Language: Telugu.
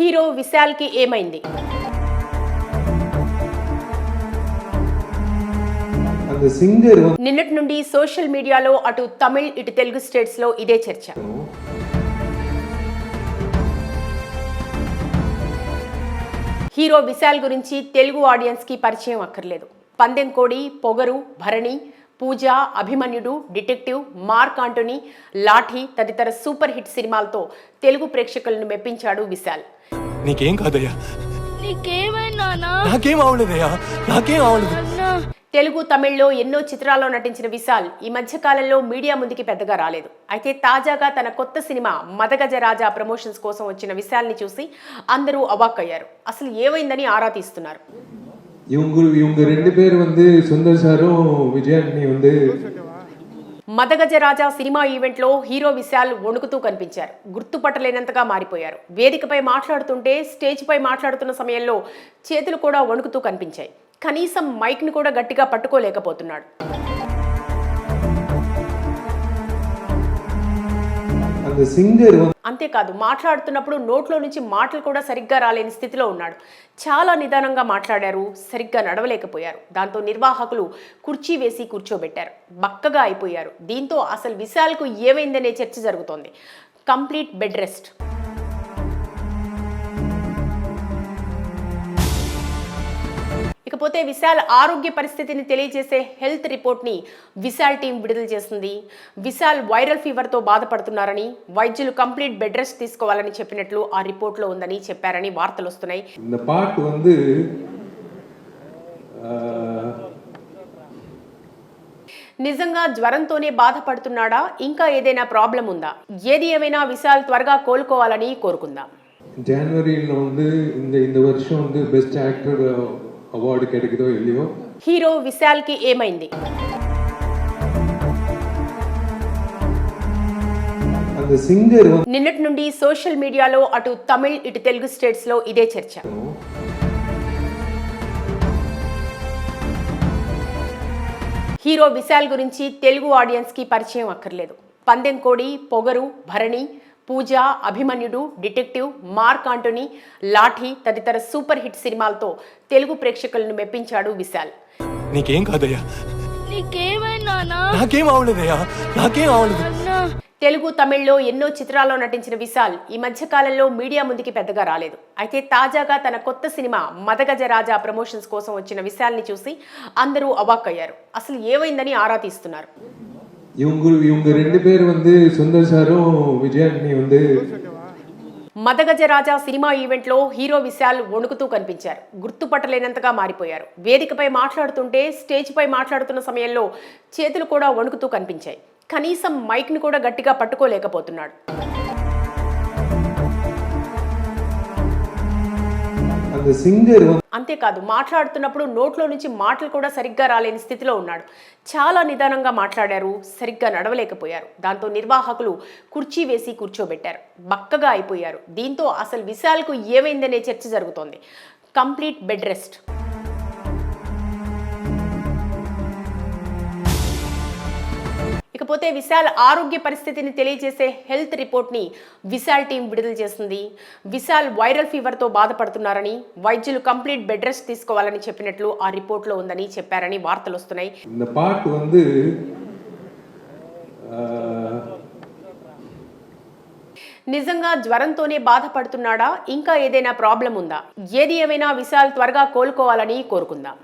హీరో విశాల్ కి ఏమైంది? నిన్నటి నుండి సోషల్ మీడియాలో అటు తమిళ్ ఇటు తెలుగు స్టేట్స్ లో ఇదే చర్చ. హీరో విశాల్ గురించి తెలుగు ఆడియన్స్ కి పరిచయం అక్కర్లేదు. పందెం కోడి, పొగరు, భరణి, పూజ, అభిమన్యుడు, డిటెక్టివ్, మార్క్ ఆంటోనీ, లాఠీ తదితర సూపర్ హిట్ సినిమాలతో తెలుగు ప్రేక్షకులను మెప్పించాడు విశాల్. నీకేం కాదయ్యా, తెలుగు, తమిళ్లో ఎన్నో చిత్రాల్లో నటించిన విశాల్ ఈ మధ్య కాలంలో మీడియా ముందుకి పెద్దగా రాలేదు. అయితే తాజాగా తన కొత్త సినిమా మదగజ రాజా ప్రమోషన్స్ కోసం వచ్చిన విశాల్ ని చూసి అందరూ అవాక్కయ్యారు. అసలు ఏమైందని ఆరా తీస్తున్నారు. இவங்க ரெண்டு பேர் சுந்தர் சாரும் விஜயாண்டி మదగజ రాజా సినిమా ఈవెంట్ లో హీరో విశాల్ వణుకుతూ కనిపించారు. గుర్తుపట్టలేనంతగా మారిపోయారు. వేదికపై మాట్లాడుతుంటే స్టేజ్ పై మాట్లాడుతున్న సమయంలో చేతులు కూడా వణుకుతూ కనిపించాయి. కనీసం మైక్ ని కూడా గట్టిగా పట్టుకోలేకపోతున్నాడు. అంతేకాదు, మాట్లాడుతున్నప్పుడు నోట్లో నుంచి మాటలు కూడా సరిగ్గా రాలేని స్థితిలో ఉన్నాడు. చాలా నిదానంగా మాట్లాడారు, సరిగ్గా నడవలేకపోయారు. దాంతో నిర్వాహకులు కుర్చీ వేసి కూర్చోబెట్టారు. బక్కగా అయిపోయారు. దీంతో అసలు విశాల్కు ఏమైందనే చర్చ జరుగుతోంది. Complete bed rest. ఇకపోతే విశాల్ ఆరోగ్య పరిస్థితిని తెలియజేసే హెల్త్ రిపోర్ట్ ని విశాల్ టీం విడుదల చేసింది. విశాల్ వైరల్ ఫీవర్ తో బాధపడుతున్నారని, వైద్యులు కంప్లీట్ బెడ్ రెస్ట్ తీసుకోవాలని చెప్పినట్లు ఆ రిపోర్ట్ లో ఉందని చెప్పారని వార్తలు వస్తున్నాయి. నిజంగా జ్వరంతోనే బాధపడుతున్నాడా, ఇంకా ఏదైనా ప్రాబ్లం ఉందా? ఏది ఏమైనా విశాల్ త్వరగా కోలుకోవాలని కోరుకుందాం. జనవరిలో இந்த வருஷம் బెస్ట్ యాక్టర్ అవార్డు கிடைக்குதோ இல்லையோ. హీరో విశాల్ కి ఏమైంది? నిన్నటి నుండి సోషల్ మీడియాలో అటు తమిళ్ ఇటు తెలుగు స్టేట్స్ లో ఇదే చర్చ. హీరో విశాల్ గురించి తెలుగు ఆడియన్స్ కి పరిచయం అక్కర్లేదు. పందెం కోడి, పొగరు, భరణి, పూజ, అభిమన్యుడు, డిటెక్టివ్, మార్క్ ఆంటోనీ, లాఠీ తదితర సూపర్ హిట్ సినిమాలతో తెలుగు ప్రేక్షకులను మెప్పించాడు విశాల్. నీకేం కాదయ్యా, తెలుగు, తమిళ్లో ఎన్నో చిత్రాల్లో నటించిన విశాల్ ఈ మధ్య కాలంలో మీడియా ముందుకి పెద్దగా రాలేదు. అయితే తాజాగా తన కొత్త సినిమా మదగజ రాజా ప్రమోషన్స్ కోసం వచ్చిన విశాల్ ని చూసి అందరూ అవాక్కయ్యారు. అసలు ఏమైందని ఆరా తీస్తున్నారు. இவங்க ரெண்டு பேர் சுந்தர் சாரும் விஜயாண்டி మదగజ రాజా సినిమా ఈవెంట్ లో హీరో విశాల్ వణుకుతూ కనిపించారు. గుర్తుపట్టలేనంతగా మారిపోయారు. వేదికపై మాట్లాడుతుంటే స్టేజ్ పై మాట్లాడుతున్న సమయంలో చేతులు కూడా వణుకుతూ కనిపించాయి. కనీసం మైక్ ని కూడా గట్టిగా పట్టుకోలేకపోతున్నాడు. అంతేకాదు, మాట్లాడుతున్నప్పుడు నోట్లో నుంచి మాటలు కూడా సరిగ్గా రాలేని స్థితిలో ఉన్నాడు. చాలా నిదానంగా మాట్లాడారు, సరిగ్గా నడవలేకపోయారు. దాంతో నిర్వాహకులు కుర్చీ వేసి కూర్చోబెట్టారు. బక్కగా అయిపోయారు. దీంతో అసలు విశాల్కు ఏమైందనే చర్చ జరుగుతోంది. Complete bed rest. ఇకపోతే విశాల్ ఆరోగ్య పరిస్థితిని తెలియజేసే హెల్త్ రిపోర్ట్ ని విశాల్ టీం విడుదల చేసింది. విశాల్ వైరల్ ఫీవర్ తో బాధపడుతున్నారని, వైద్యులు కంప్లీట్ బెడ్ రెస్ట్ తీసుకోవాలని చెప్పినట్లు ఆ రిపోర్ట్ లో ఉందని చెప్పారని వార్తలు వస్తున్నాయి. నిజంగా జ్వరంతోనే బాధపడుతున్నాడా, ఇంకా ఏదైనా ప్రాబ్లం ఉందా? ఏది ఏమైనా విశాల్ త్వరగా కోలుకోవాలని కోరుకుందాం.